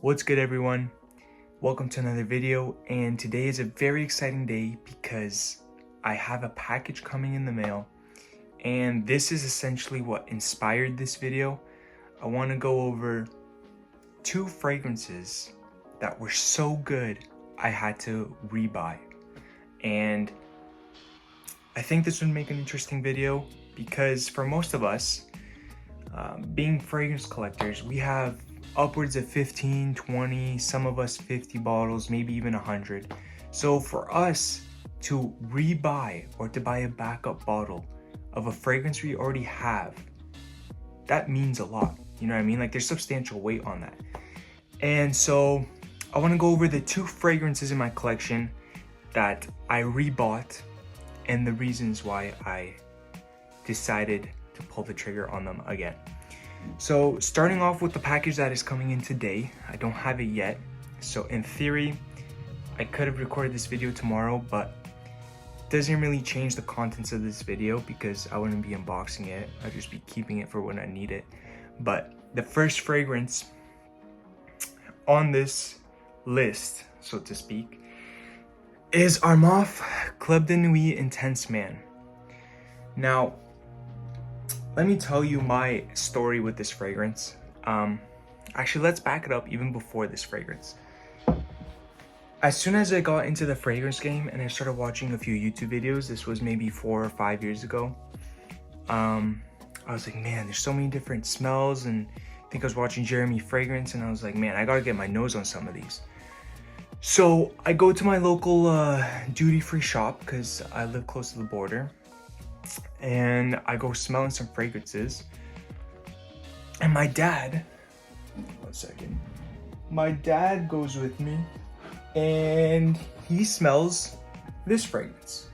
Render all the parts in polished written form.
What's good, everyone? Welcome to another video, and today is a very exciting day because I have a package coming in the mail, and this is essentially what inspired this video. I want to go over 2 fragrances that were so good I had to rebuy, and I think this would make an interesting video because for most of us, being fragrance collectors, we have upwards of 15, 20, some of us 50 bottles, maybe even 100. So for us to rebuy or to buy a backup bottle of a fragrance we already have, that means a lot. You know what I mean? Like, there's substantial weight on that. And so I want to go over the 2 fragrances in my collection that I rebought and the reasons why I decided to pull the trigger on them again. So starting off with the package that is coming in today, I don't have it yet. So in theory, I could have recorded this video tomorrow, but it doesn't really change the contents of this video because I wouldn't be unboxing it. I'd just be keeping it for when I need it. But the first fragrance on this list, so to speak, is Armaf Club de Nuit Intense Man. Now, let me tell you my story with this fragrance. Actually, let's back it up even before this fragrance. As soon as I got into the fragrance game and I started watching a few YouTube videos, this was maybe 4 or 5 years ago, I was like, man, there's so many different smells, and I think I was watching Jeremy Fragrance, and I was like, man, I gotta get my nose on some of these. So I go to my local duty-free shop because I live close to the border, and I go smelling some fragrances, and my dad goes with me, and he smells this fragrance,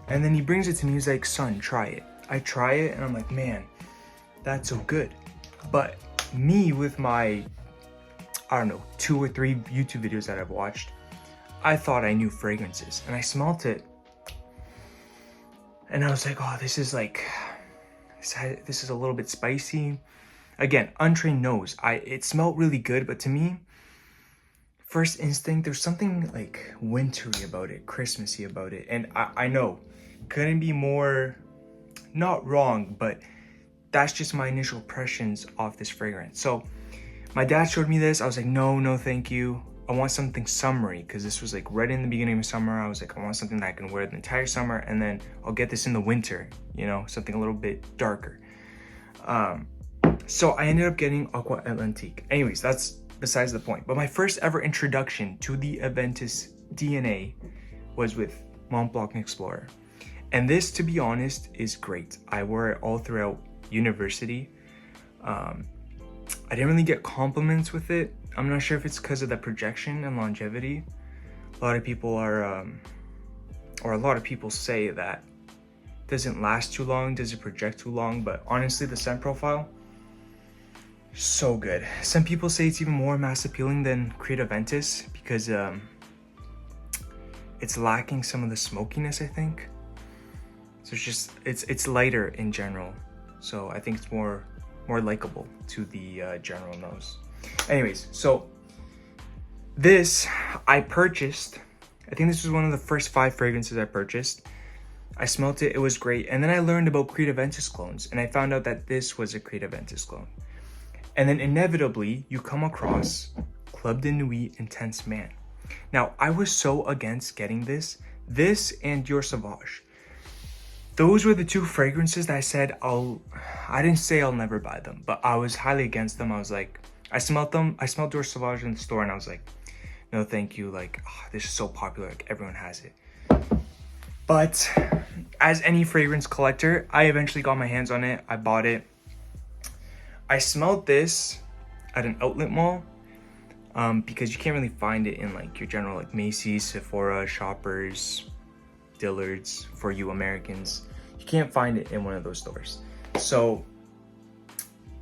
and then he brings it to me. He's like, son, try it. I try it, and I'm like, man, that's so good. But me, with my, I don't know, 2 or 3 YouTube videos that I've watched, I thought I knew fragrances, and I smelt it, and I was like, oh, this is like, this is a little bit spicy. Again, untrained nose. It smelled really good, but to me, first instinct, there's something like wintry about it, Christmassy about it. And I know, couldn't be more not wrong, but that's just my initial impressions of this fragrance. So my dad showed me this. I was like, no, thank you. I want something summery, because this was like right in the beginning of summer. I was like, I want something that I can wear the entire summer, and then I'll get this in the winter, you know, something a little bit darker. So I ended up getting Aqua Atlantique. Anyways, that's besides the point. But my first ever introduction to the Aventus DNA was with Mont Blanc Explorer. And this, to be honest, is great. I wore it all throughout university. I didn't really get compliments with it. I'm not sure if it's because of the projection and longevity. A lot of people say that it doesn't last too long, doesn't project too long, but honestly, the scent profile, so good. Some people say it's even more mass appealing than Creed Aventus because it's lacking some of the smokiness, I think. So it's lighter in general. So I think it's more likable to the general nose. Anyways, so this I purchased. I think this was one of the first 5 fragrances I purchased. I smelt it, it was great. And then I learned about Creed Aventus clones, and I found out that this was a Creed Aventus clone. And then inevitably, you come across Club de Nuit Intense Man. Now, I was so against getting this and Dior Sauvage. Those were the 2 fragrances that I said I didn't say I'll never buy them, but I was highly against them. I was like, I smelled them. I smelled Dior Sauvage in the store, and I was like, no, thank you. Like, this is so popular. Like, everyone has it. But as any fragrance collector, I eventually got my hands on it. I bought it. I smelled this at an outlet mall because you can't really find it in like your general like Macy's, Sephora, Shoppers, Dillard's for you Americans. You can't find it in one of those stores. So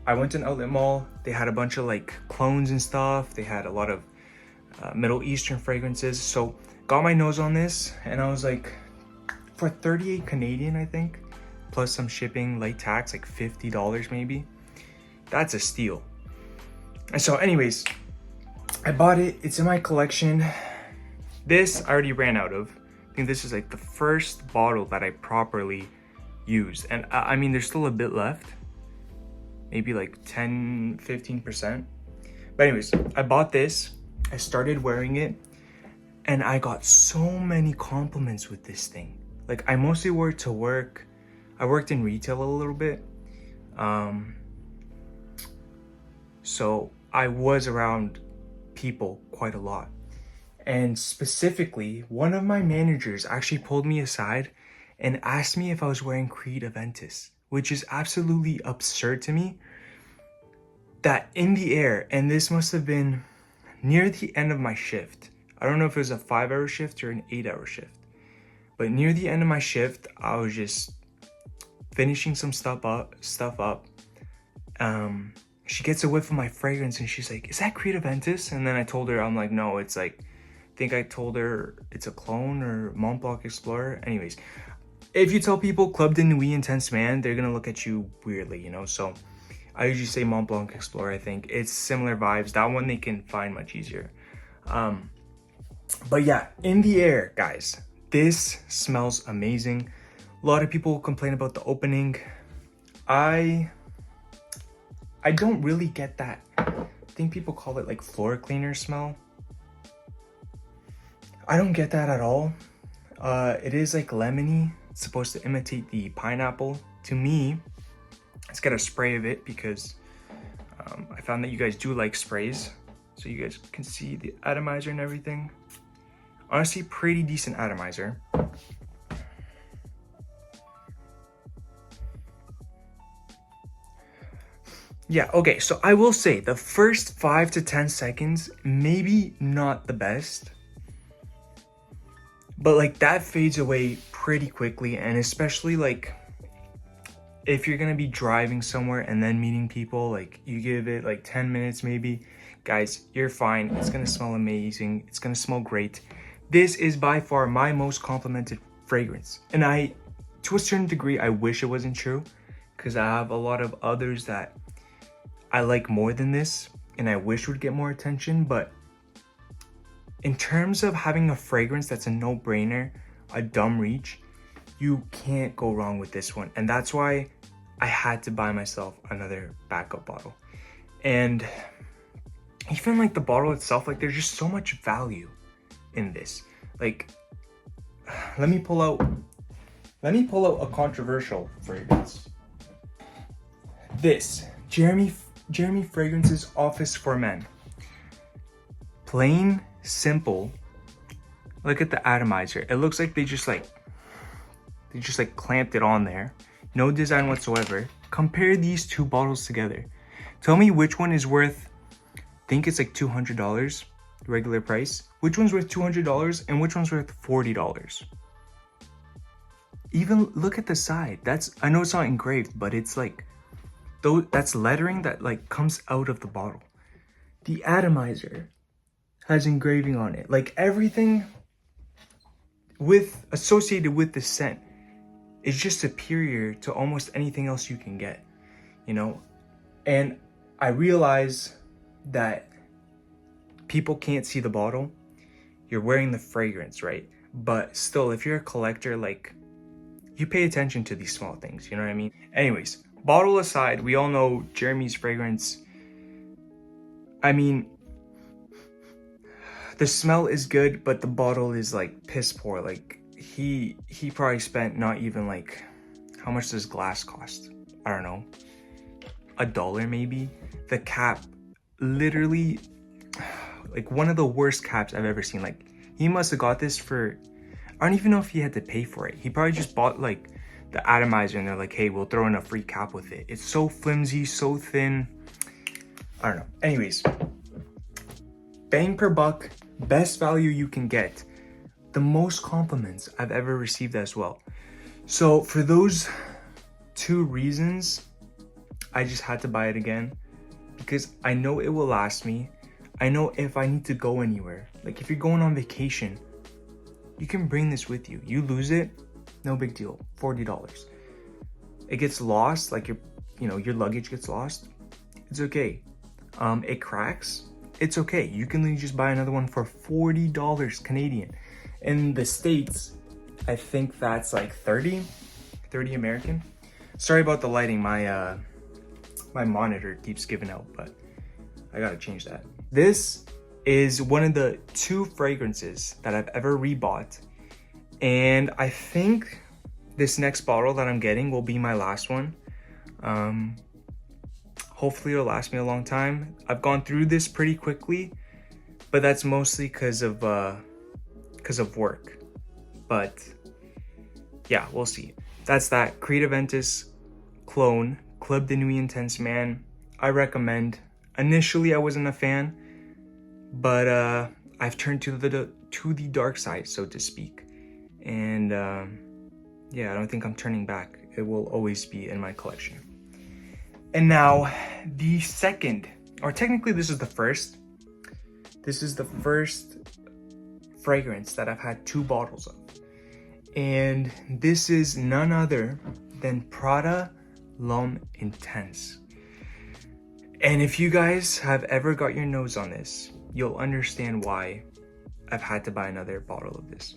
I went to an outlet mall. They had a bunch of like clones and stuff. They had a lot of Middle Eastern fragrances. So got my nose on this, and I was like, for 38 Canadian, I think, plus some shipping, late tax, like $50 maybe. That's a steal. And so anyways, I bought it. It's in my collection. This I already ran out of. I think this is like the first bottle that I properly used. And I mean, there's still a bit left. Maybe like 10, 15%. But anyways, I bought this. I started wearing it. And I got so many compliments with this thing. Like, I mostly wore it to work. I worked in retail a little bit. So I was around people quite a lot. And specifically, one of my managers actually pulled me aside and asked me if I was wearing Creed Aventus, which is absolutely absurd to me. That in the air, and this must have been near the end of my shift. I don't know if it was a 5-hour shift or an 8-hour shift, but near the end of my shift, I was just finishing some stuff up. She gets a whiff of my fragrance and she's like, "Is that Creed Aventus?" And then I told her, I'm like, "No, it's like," I think I told her it's a clone or Mont Blanc Explorer. Anyways, if you tell people Club de Nuit Intense Man, they're gonna look at you weirdly, you know? So I usually say Mont Blanc Explorer. I think it's similar vibes. That one they can find much easier. But yeah, in the air, guys, this smells amazing. A lot of people complain about the opening. I don't really get that. I think people call it like floor cleaner smell. I don't get that at all. It is like lemony. It's supposed to imitate the pineapple. To me, let's get a spray of it because I found that you guys do like sprays. So you guys can see the atomizer and everything. Honestly, pretty decent atomizer. Yeah, okay, so I will say the first 5 to 10 seconds, maybe not the best. But like that fades away pretty quickly, and especially like if you're gonna be driving somewhere and then meeting people, like you give it like 10 minutes maybe, guys, you're fine. It's gonna smell amazing. It's gonna smell great. This is by far my most complimented fragrance. And to a certain degree, I wish it wasn't true because I have a lot of others that I like more than this and I wish would get more attention. But in terms of having a fragrance that's a no-brainer, a dumb reach, you can't go wrong with this one. And that's why I had to buy myself another backup bottle. And even like the bottle itself, like there's just so much value in this. Like, let me pull out a controversial fragrance. This Jeremy Fragrance's Office for Men. Plain, simple. Look at the atomizer. It looks like they just clamped it on there. No design whatsoever. Compare these two bottles together. Tell me which one is worth, I think it's like $200, regular price. Which one's worth $200 and which one's worth $40? Even look at the side. I know it's not engraved, but it's like, that's lettering that like comes out of the bottle. The atomizer has engraving on it. Like everything associated with the scent is just superior to almost anything else you can get, you know? And I realize that people can't see the bottle. You're wearing the fragrance, right? But still, if you're a collector, like, you pay attention to these small things, you know what I mean? Anyways, bottle aside, we all know Jeremy's fragrance. I mean, the smell is good, but the bottle is like piss poor. Like he probably spent not even like, how much does glass cost? I don't know, $1 maybe. The cap, literally like one of the worst caps I've ever seen. Like he must have got this for, I don't even know if he had to pay for it. He probably just bought like the atomizer and they're like, hey, we'll throw in a free cap with it. It's so flimsy, so thin. I don't know. Anyways, bang per buck, best value you can get. The most compliments I've ever received as well. So for those two reasons, I just had to buy it again because I know it will last me. I know if I need to go anywhere, like if you're going on vacation, you can bring this with you. You lose it, no big deal, $40. It gets lost, like your luggage gets lost, it's okay. It cracks, it's okay. You can literally just buy another one for $40 Canadian. In the States, I think that's like 30 American. Sorry about the lighting. My my monitor keeps giving out, but I gotta change that. This is one of the 2 fragrances that I've ever rebought, and I think this next bottle that I'm getting will be my last one. Hopefully it'll last me a long time. I've gone through this pretty quickly, but that's mostly because of work. But yeah, we'll see. That's that Creative Ventus Clone Club de Nuit Intense Man. I recommend. Initially I wasn't a fan, but I've turned to the dark side, so to speak. And yeah, I don't think I'm turning back. It will always be in my collection. And now the second, or technically this is the first fragrance that I've had 2 bottles of. And this is none other than Prada L'Homme Intense. And if you guys have ever got your nose on this, you'll understand why I've had to buy another bottle of this.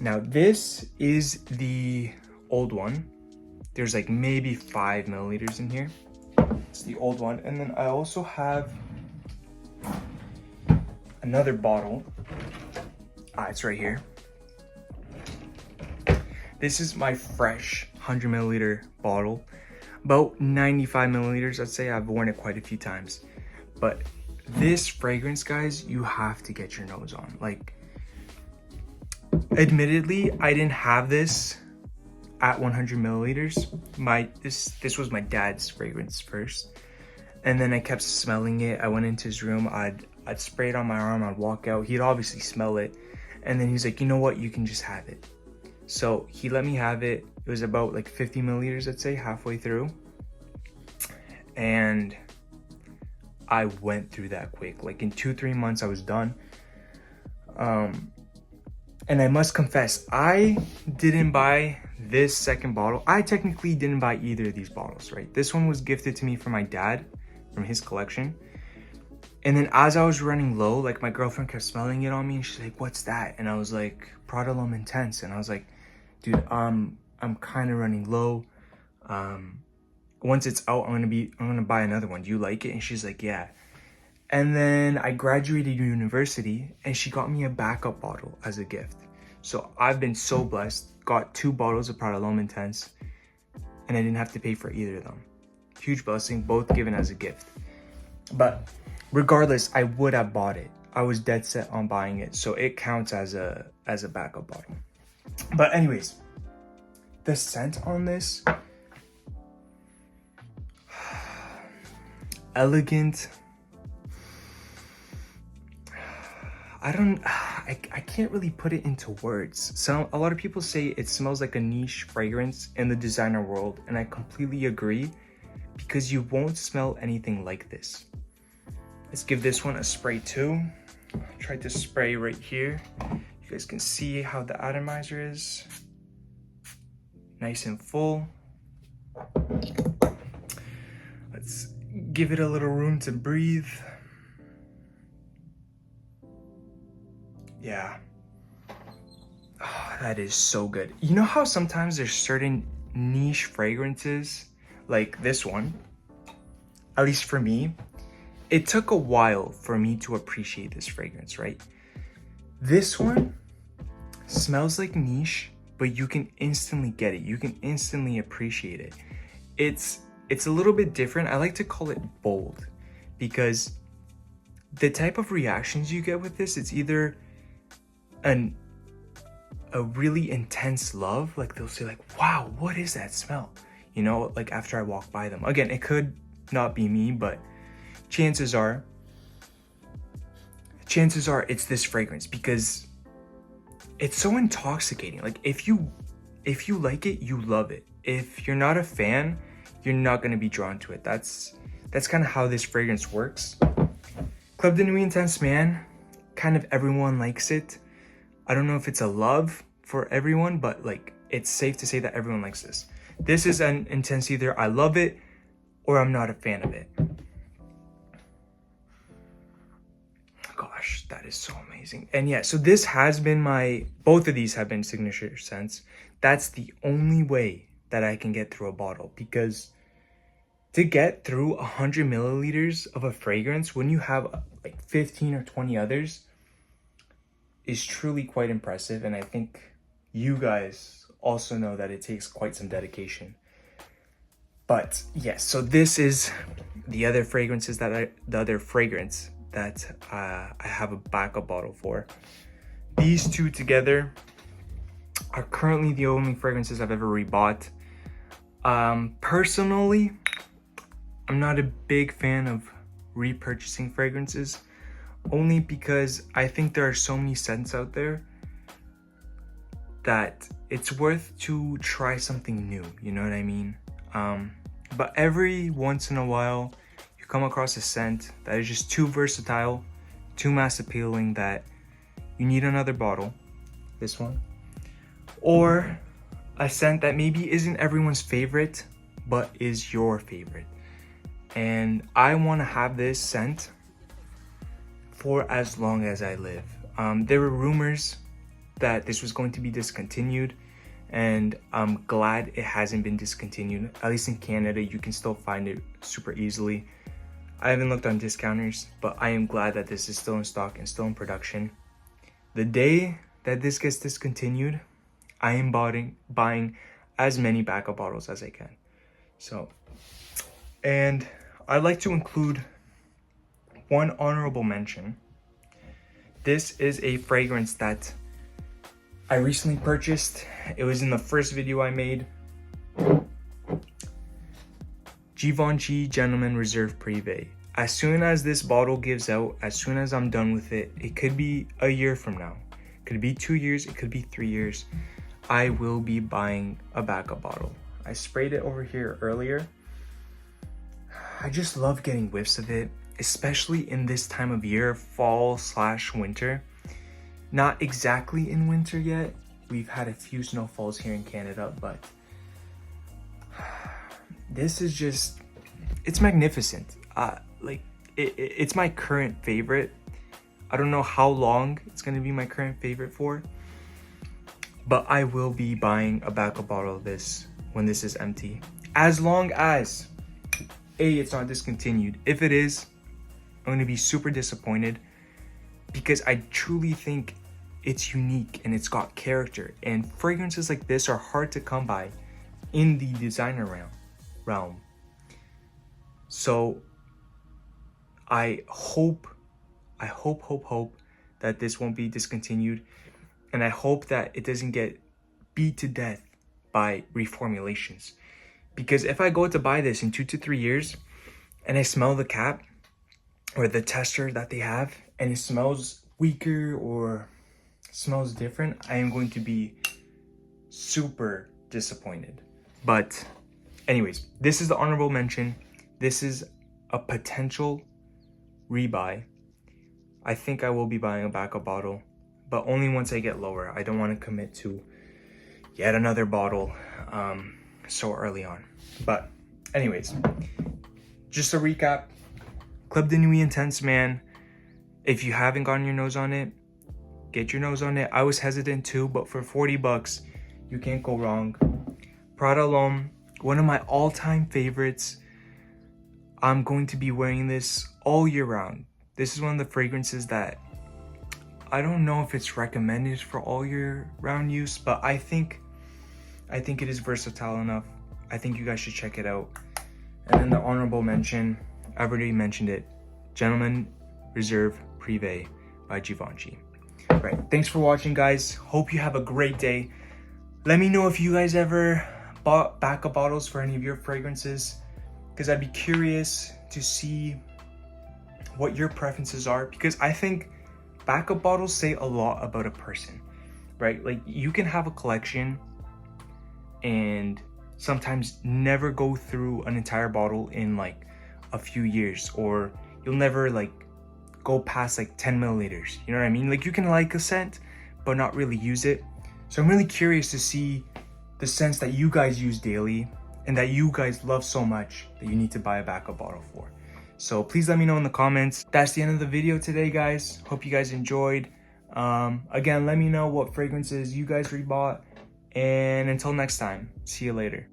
Now this is the old one. There's like maybe 5 milliliters in here. It's the old one. And then I also have another bottle. It's right here. This is my fresh 100 milliliter bottle. About 95 milliliters, I'd say. I've worn it quite a few times. But this fragrance, guys, you have to get your nose on. Like, admittedly, I didn't have this at 100 milliliters. This was my dad's fragrance first. And then I kept smelling it. I went into his room. I'd spray it on my arm. I'd walk out. He'd obviously smell it. And then he's like, you know what? You can just have it. So he let me have it. It was about like 50 milliliters, I'd say, halfway through. And I went through that quick. Like in 2-3 months, I was done. And I must confess, I didn't buy this second bottle. I technically didn't buy either of these bottles, right? This one was gifted to me from my dad, from his collection. And then as I was running low, like my girlfriend kept smelling it on me and she's like, what's that? And I was like, Prada L'Homme Intense. And I was like, dude, I'm kind of running low. Once it's out, I'm gonna buy another one. Do you like it? And she's like, yeah. And then I graduated university and she got me a backup bottle as a gift. So I've been so blessed. Got 2 bottles of Prada L'Homme Intense and I didn't have to pay for either of them. Huge blessing, both given as a gift. But regardless, I would have bought it. I was dead set on buying it. So it counts as a backup bottle. But anyways, the scent on this, elegant. I can't really put it into words. So a lot of people say it smells like a niche fragrance in the designer world, and I completely agree because you won't smell anything like this. Let's give this one a spray too. I tried to spray right here. You guys can see how the atomizer is. Nice and full. Let's give it a little room to breathe. Yeah. Oh, that is so good. You know how sometimes there's certain niche fragrances, like this one, at least for me, it took a while for me to appreciate this fragrance, right? This one smells like niche, but you can instantly get it. You can instantly appreciate it. It's a little bit different. I like to call it bold because the type of reactions you get with this, it's either a really intense love, like they'll say like, wow, what is that smell? You know, like after I walk by them. Again, it could not be me, but chances are it's this fragrance because it's so intoxicating. Like if you like it, you love it. If you're not a fan, you're not going to be drawn to it. That's kind of how this fragrance works. Club de Nuit Intense Man, kind of everyone likes it. I don't know if it's a love for everyone, but like it's safe to say that everyone likes this. This is an intense, either I love it or I'm not a fan of it. that is so amazing. And yeah, so this has been both of these have been signature scents. That's the only way that I can get through a bottle, because to get through 100 milliliters of a fragrance when you have like 15 or 20 others is truly quite impressive. And I think you guys also know that it takes quite some dedication. But yes, so this is the other fragrance that I have a backup bottle for. These two together are currently the only fragrances I've ever rebought. Personally, I'm not a big fan of repurchasing fragrances, only because I think there are so many scents out there that it's worth to try something new, you know what I mean? But every once in a while, you come across a scent that is just too versatile, too mass appealing that you need another bottle, this one, or a scent that maybe isn't everyone's favorite, but is your favorite. And I want to have this scent for as long as I live. There were rumors that this was going to be discontinued, and I'm glad it hasn't been discontinued. At least in Canada, you can still find it super easily. I haven't looked on discounters, but I am glad that this is still in stock and still in production. The day that this gets discontinued, I am buying as many backup bottles as I can. So, and I'd like to include one honorable mention. This is a fragrance that I recently purchased. It was in the first video I made. Givenchy Gentleman Reserve Privé. As soon as this bottle gives out, as soon as I'm done with it, it could be a year from now. It could be 2 years, it could be 3 years. I will be buying a backup bottle. I sprayed it over here earlier. I just love getting whiffs of it, especially in this time of year, fall/winter. Not exactly in winter yet. We've had a few snowfalls here in Canada, but this is just, it's magnificent. It's my current favorite. I don't know how long it's gonna be my current favorite for, but I will be buying a backup bottle of this when this is empty. As long as, it's not discontinued. If it is, I'm gonna be super disappointed, because I truly think it's unique and it's got character, and fragrances like this are hard to come by in the designer realm. So I hope that this won't be discontinued, and I hope that it doesn't get beat to death by reformulations. Because if I go to buy this in 2 to 3 years and I smell the cap or the tester that they have and it smells weaker or smells different, I am going to be super disappointed. But anyways, this is the honorable mention. This is a potential rebuy. I think I will be buying a backup bottle, but only once I get lower. I don't want to commit to yet another bottle so early on. But anyways, just a recap. Club de Nuit Intense, man. If you haven't gotten your nose on it, get your nose on it. I was hesitant too, but for 40 bucks, you can't go wrong. Prada L'Homme, one of my all-time favorites. I'm going to be wearing this all year round. This is one of the fragrances that I don't know if it's recommended for all year round use, but I think it is versatile enough. I think you guys should check it out. And then the honorable mention, I've already mentioned it, Gentleman Reserve Privé by Givenchy. Right, thanks for watching, guys. Hope you have a great day. Let me know if you guys ever bought backup bottles for any of your fragrances, because I'd be curious to see what your preferences are, because I think backup bottles say a lot about a person, right? Like, you can have a collection and sometimes never go through an entire bottle in like a few years, or you'll never like go past like 10 milliliters, you know what I mean? Like, you can like a scent but not really use it. So I'm really curious to see the scents that you guys use daily and that you guys love so much that you need to buy a backup bottle for. So please let me know in the comments. That's the end of the video today, guys. Hope you guys enjoyed. Again, let me know what fragrances you guys rebought. And until next time, see you later.